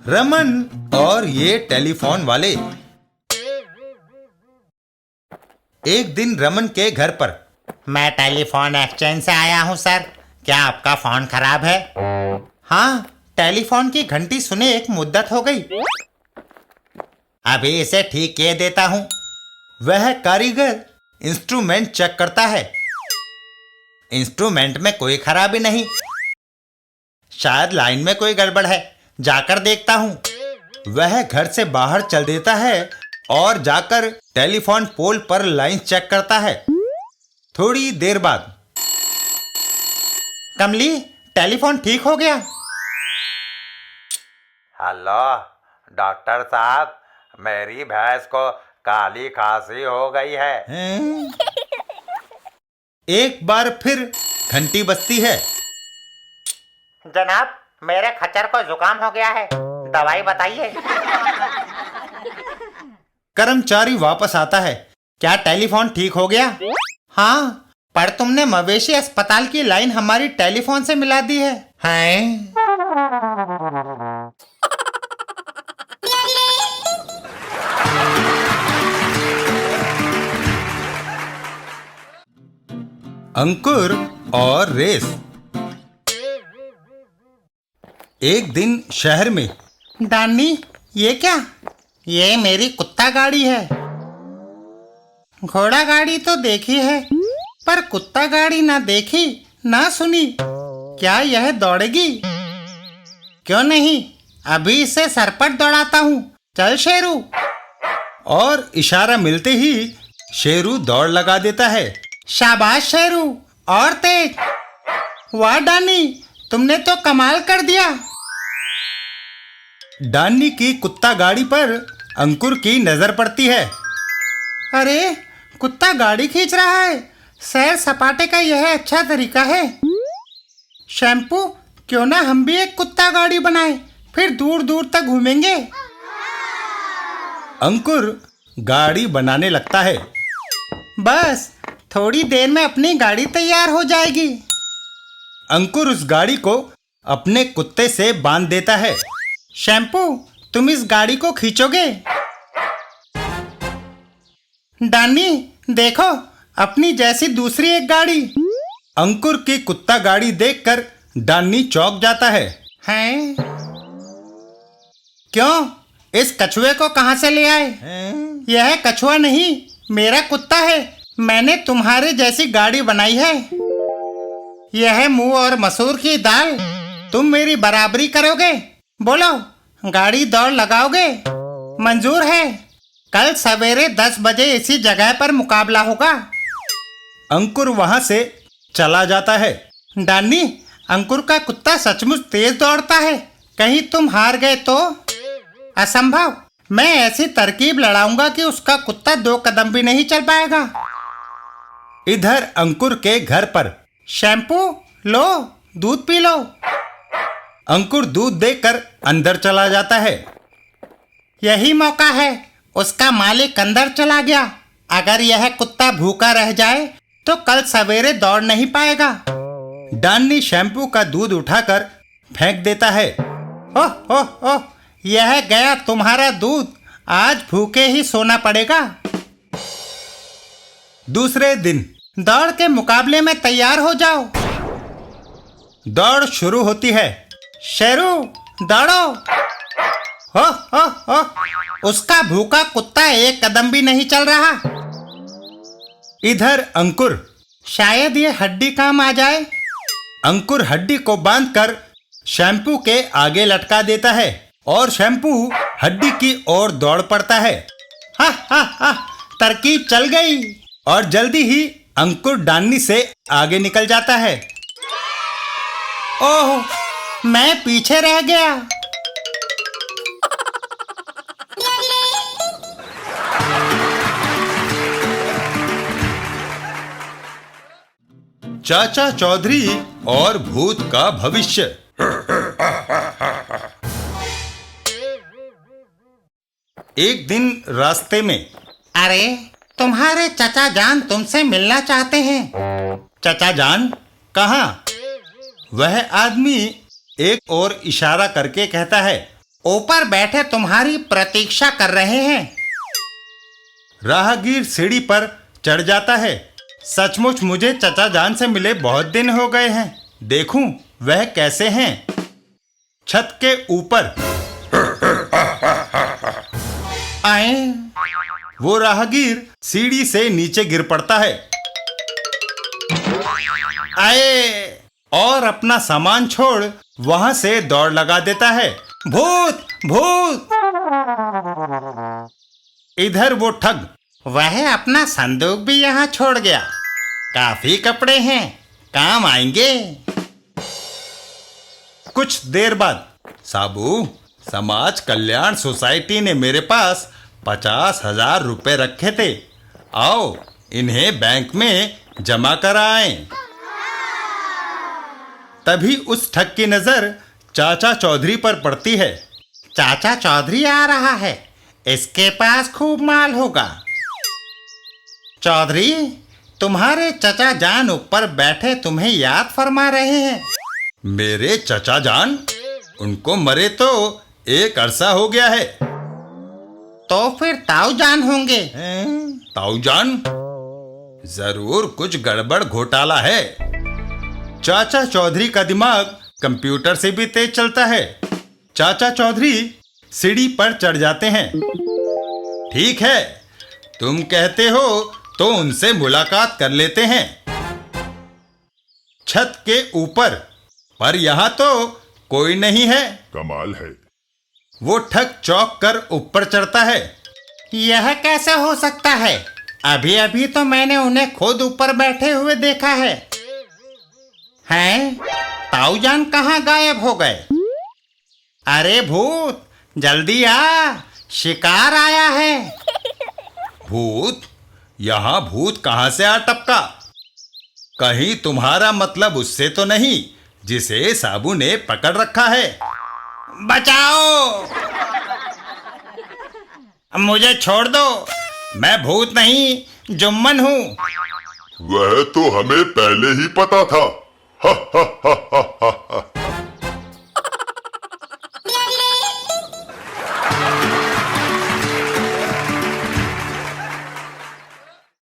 रमन और ये टेलीफोन वाले। एक दिन रमन के घर पर। मैं टेलीफोन एक्सचेंज से आया हूँ सर, क्या आपका फोन खराब है? हाँ, टेलीफोन की घंटी सुने एक मुद्दत हो गई, अभी इसे ठीक किए देता हूँ। वह कारीगर इंस्ट्रूमेंट चेक करता है। इंस्ट्रूमेंट में कोई खराबी नहीं, शायद लाइन में कोई गड़बड़ है, जाकर देखता हूँ। वह घर से बाहर चल देता है और जाकर टेलीफोन पोल पर लाइन चेक करता है। थोड़ी देर बाद, कमली, टेलीफोन ठीक हो गया। हेलो डॉक्टर साहब, मेरी भैंस को काली खांसी हो गई है। एक बार फिर घंटी बजती है। जनाब, मेरे खच्चर को जुकाम हो गया है, दवाई बताइए। कर्मचारी वापस आता है। क्या टेलीफोन ठीक हो गया? हाँ, पर तुमने मवेशी अस्पताल की लाइन हमारी टेलीफोन से मिला दी है। हैं? अंकुर और रेस। एक दिन शहर में। डानी, ये क्या? ये मेरी कुत्ता गाड़ी है। घोड़ा गाड़ी तो देखी है, पर कुत्ता गाड़ी ना देखी ना सुनी। क्या यह दौड़ेगी? क्यों नहीं, अभी इसे सरपट दौड़ाता हूँ। चल शेरू। और इशारा मिलते ही शेरू दौड़ लगा देता है। शाबाश शेरू, और तेज। वाह डानी, तुमने तो कमाल कर दिया। डानी की कुत्ता गाड़ी पर अंकुर की नजर पड़ती है। अरे, कुत्ता गाड़ी खींच रहा है। सैर सपाटे का यह अच्छा तरीका है। शैम्पू, क्यों ना हम भी एक कुत्ता गाड़ी बनाएं, फिर दूर दूर तक घूमेंगे। अंकुर गाड़ी बनाने लगता है। बस थोड़ी देर में अपनी गाड़ी तैयार हो जाएगी। अंकुर उस गाड़ी को अपने कुत्ते से बांध देता है। शैम्पू, तुम इस गाड़ी को खींचोगे? डानी, देखो, अपनी जैसी दूसरी एक गाड़ी। अंकुर की कुत्ता गाड़ी देखकर डानी चौंक जाता है। हैं? क्यों? इस कछुए को कहां से ले आए? यह कछुआ नहीं, मेरा कुत्ता है। मैंने तुम्हारे जैसी गाड़ी बनाई है। यह मुंह और मसूर की दाल, तुम मेरी बराबरी करोगे? बोलो, गाड़ी दौड़ लगाओगे? मंजूर है। कल सवेरे 10 बजे इसी जगह पर मुकाबला होगा। अंकुर वहां से चला जाता है। डानी, अंकुर का कुत्ता सचमुच तेज दौड़ता है। कहीं तुम हार गए तो? असंभव। मैं ऐसी तरकीब लड़ाऊंगा कि उसका कुत्ता 2 कदम भी नहीं चल पाएगा। इधर अंकुर के घर पर। शैम्पू, लो, दूध पी लो। अंकुर दूध देकर अंदर चला जाता है। यही मौका है, उसका मालिक अंदर चला गया। अगर यह कुत्ता भूखा रह जाए तो कल सवेरे दौड़ नहीं पाएगा। डानी शैम्पू का दूध उठाकर फेंक देता है। ओह ओह ओह, यह गया तुम्हारा दूध। आज भूखे ही सोना पड़ेगा। दूसरे दिन। दौड़ के मुकाबले में तैयार हो जाओ। दौड़ शुरू होती है। शेरू, दौड़ो। हो हो हो, उसका भूखा कुत्ता 1 कदम भी नहीं चल रहा। इधर अंकुर। शायद ये हड्डी काम आ जाए। अंकुर हड्डी को बांधकर शैम्पू के आगे लटका देता है और शैम्पू हड्डी की ओर दौड़ पड़ता है। हा हा हा, तरकीब चल गई और जल्दी ही अंकुर डानी से आगे निकल जाता है। ओह, मैं पीछे रह गया। चाचा चौधरी और भूत का भविष्य। एक दिन रास्ते में। अरे, तुम्हारे चचा जान तुमसे मिलना चाहते हैं। चचा जान? कहाँ? वह आदमी एक और इशारा करके कहता है। ऊपर बैठे तुम्हारी प्रतीक्षा कर रहे हैं। राहगीर सीढ़ी पर चढ़ जाता है। सचमुच मुझे चचा जान से मिले बहुत दिन हो गए हैं। देखूं वह कैसे हैं। छत के ऊपर आए। वो राहगीर सीढ़ी से नीचे गिर पड़ता है। आए। और अपना सामान छोड़ वहां से दौड़ लगा देता है। भूत भूत। इधर वो ठग वह अपना संदूक भी यहाँ छोड़ गया। काफी कपड़े हैं, काम आएंगे। कुछ देर बाद, साबू, समाज कल्याण सोसाइटी ने मेरे पास 50,000 रुपए रखे थे। आओ इन्हें बैंक में जमा कराएं। तभी उस ठग की नजर चाचा चौधरी पर पड़ती है। चाचा चौधरी आ रहा है, इसके पास खूब माल होगा। चौधरी, तुम्हारे चचा जान ऊपर बैठे तुम्हें याद फरमा रहे हैं। मेरे चचा जान? उनको मरे तो एक अरसा हो गया है। तो फिर ताऊ जान होंगे। ताऊ जान? जरूर कुछ गड़बड़ घोटाला है। चाचा चौधरी का दिमाग कंप्यूटर से भी तेज चलता है। चाचा चौधरी सीढ़ी पर चढ़ जाते हैं। ठीक है, तुम कहते हो तो उनसे मुलाकात कर लेते हैं। छत के ऊपर, पर यहां तो कोई नहीं है। कमाल है। वो ठग चौंक कर ऊपर चढ़ता है। यह कैसे हो सकता है? अभी अभी तो मैंने उन्हें खुद ऊपर बैठे हुए देखा है। हैं? ताऊ जान कहाँ गायब हो गए? अरे भूत, जल्दी आ, शिकार आया है। भूत? यहां भूत कहां से आ टपका? कहीं तुम्हारा मतलब उससे तो नहीं जिसे साबू ने पकड़ रखा है? बचाओ, मुझे छोड़ दो। मैं भूत नहीं, जुम्मन हूँ। वह तो हमें पहले ही पता था। हा हा